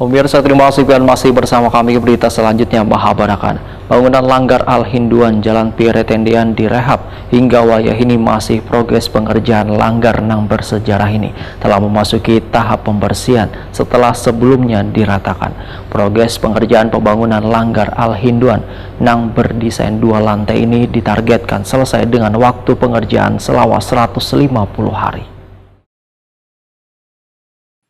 Pemirsa, terima kasih dan masih bersama kami. Berita selanjutnya Mahabarakan. Bangunan Langgar Al-Hinduan Jalan Piretendian direhab. Hingga wayah ini masih progres pengerjaan langgar nang bersejarah ini telah memasuki tahap pembersihan setelah sebelumnya diratakan. Progres pengerjaan pembangunan Langgar Al-Hinduan nang berdesain 2 lantai ini ditargetkan selesai dengan waktu pengerjaan selama 150 hari.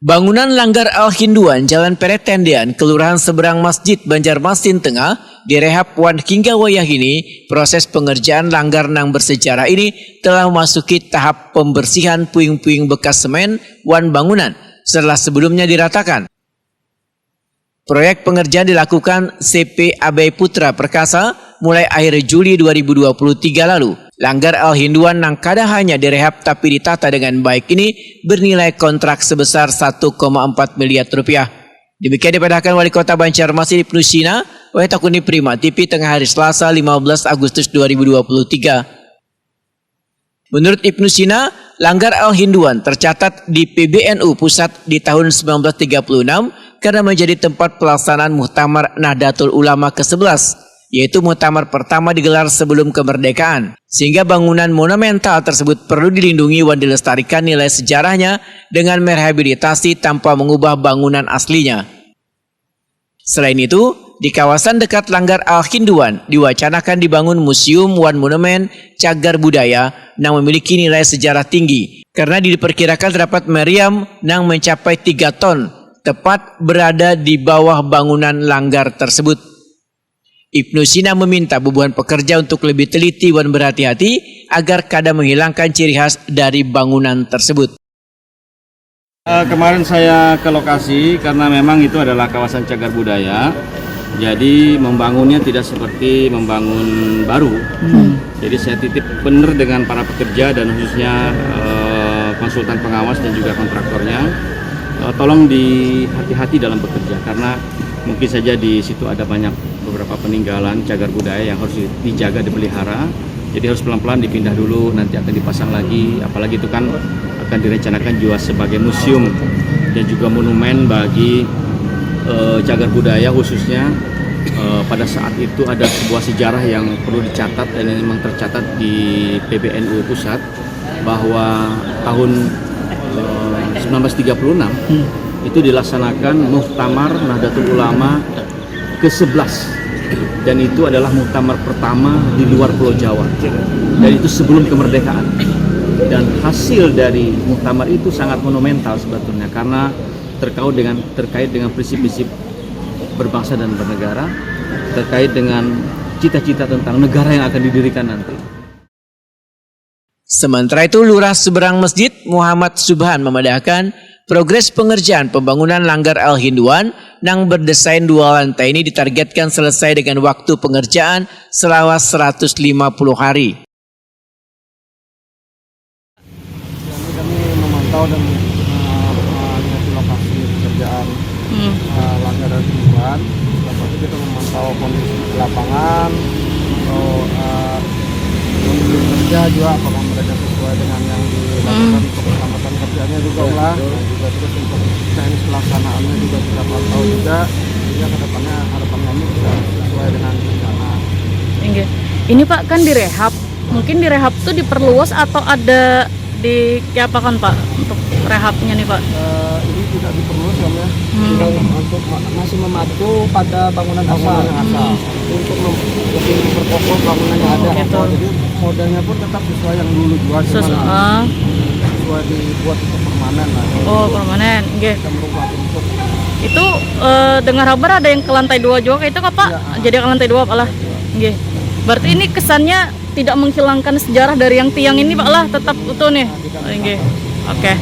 Bangunan Langgar Al-Hinduan Jalan Peretendian, Kelurahan Seberang Masjid, Banjarmasin Tengah, direhab wan hingga wayah ini. Proses pengerjaan langgar nang bersejarah ini telah memasuki tahap pembersihan puing-puing bekas semen wan bangunan setelah sebelumnya diratakan. Proyek pengerjaan dilakukan CP Abai Putra Perkasa mulai akhir Juli 2023 lalu. Langgar Al-Hinduan nang kada hanya direhab tapi ditata dengan baik ini bernilai kontrak sebesar 1,4 miliar rupiah. Demikian dipadahkan Wali Kota Banjarmasin Ibnu Sina, Takuni Prima TV tengah hari Selasa 15 Agustus 2023. Menurut Ibnu Sina, Langgar Al-Hinduan tercatat di PBNU Pusat di tahun 1936 karena menjadi tempat pelaksanaan Muktamar Nahdlatul Ulama ke-11. Yaitu muktamar pertama digelar sebelum kemerdekaan, sehingga bangunan monumental tersebut perlu dilindungi dan dilestarikan nilai sejarahnya dengan merehabilitasi tanpa mengubah bangunan aslinya. Selain itu, di kawasan dekat Langgar Al-Hinduan diwacanakan dibangun museum wan monumen cagar budaya yang memiliki nilai sejarah tinggi, karena diperkirakan terdapat meriam yang mencapai 3 ton, tepat berada di bawah bangunan langgar tersebut. Ibnu Sina meminta bubuhan pekerja untuk lebih teliti dan berhati-hati agar kada menghilangkan ciri khas dari bangunan tersebut. Kemarin saya ke lokasi karena memang itu adalah kawasan cagar budaya. Jadi membangunnya tidak seperti membangun baru. Jadi saya titip benar dengan para pekerja dan khususnya konsultan pengawas dan juga kontraktornya. Tolong hati-hati dalam bekerja karena mungkin saja di situ ada banyak beberapa peninggalan cagar budaya yang harus dijaga, dipelihara. Jadi harus pelan-pelan dipindah dulu, nanti akan dipasang lagi. Apalagi itu kan akan direncanakan juga sebagai museum dan juga monumen bagi cagar budaya khususnya. Pada saat itu ada sebuah sejarah yang perlu dicatat dan ini memang tercatat di PBNU Pusat bahwa tahun 1936 itu dilaksanakan Muktamar Nahdlatul Ulama ke-11 dan itu adalah muktamar pertama di luar Pulau Jawa dan itu sebelum kemerdekaan. Dan hasil dari muktamar itu sangat monumental sebetulnya karena terkait dengan prinsip-prinsip berbangsa dan bernegara, terkait dengan cita-cita tentang negara yang akan didirikan nanti. Sementara itu, Lurah Seberang Masjid Muhammad Subhan memadahkan progres pengerjaan pembangunan Langgar Al-Hinduan yang berdesain 2 lantai ini ditargetkan selesai dengan waktu pengerjaan selama 150 hari. Kami memantau dan melihat lokasi pekerjaan Langgar Al-Hinduan. Setelah itu kita memantau kondisi di lapangan, kondisi kerja juga apakah mereka sesuai dengan yang dilakukan untuk keselamatan kerjanya juga ulah, juga terus untuk teknis pelaksanaannya juga kita pantau juga, sehingga kedepannya harapan kami bisa sesuai dengan rencana. Ini Pak kan direhab, mungkin direhab tuh diperluas atau ada diapakan Pak untuk rehabnya nih Pak? Ini tidak diperluas ya, untuk masih mematuhi pada bangunan asal. Untuk lebih memperkokoh bangunan yang ada. Jadi modelnya pun tetap sesuai yang dulu juga, sesuai dibuat untuk permanen lah. Oh permanen, Kita merubah bentuk. Itu dengar kabar ada yang ke lantai 2 juga itu Kak Pak? Ya. Jadi ke lantai 2 Pak lah. Berarti ini kesannya tidak menghilangkan sejarah dari yang tiang ini Pak lah, tetap utuh nih. Oke.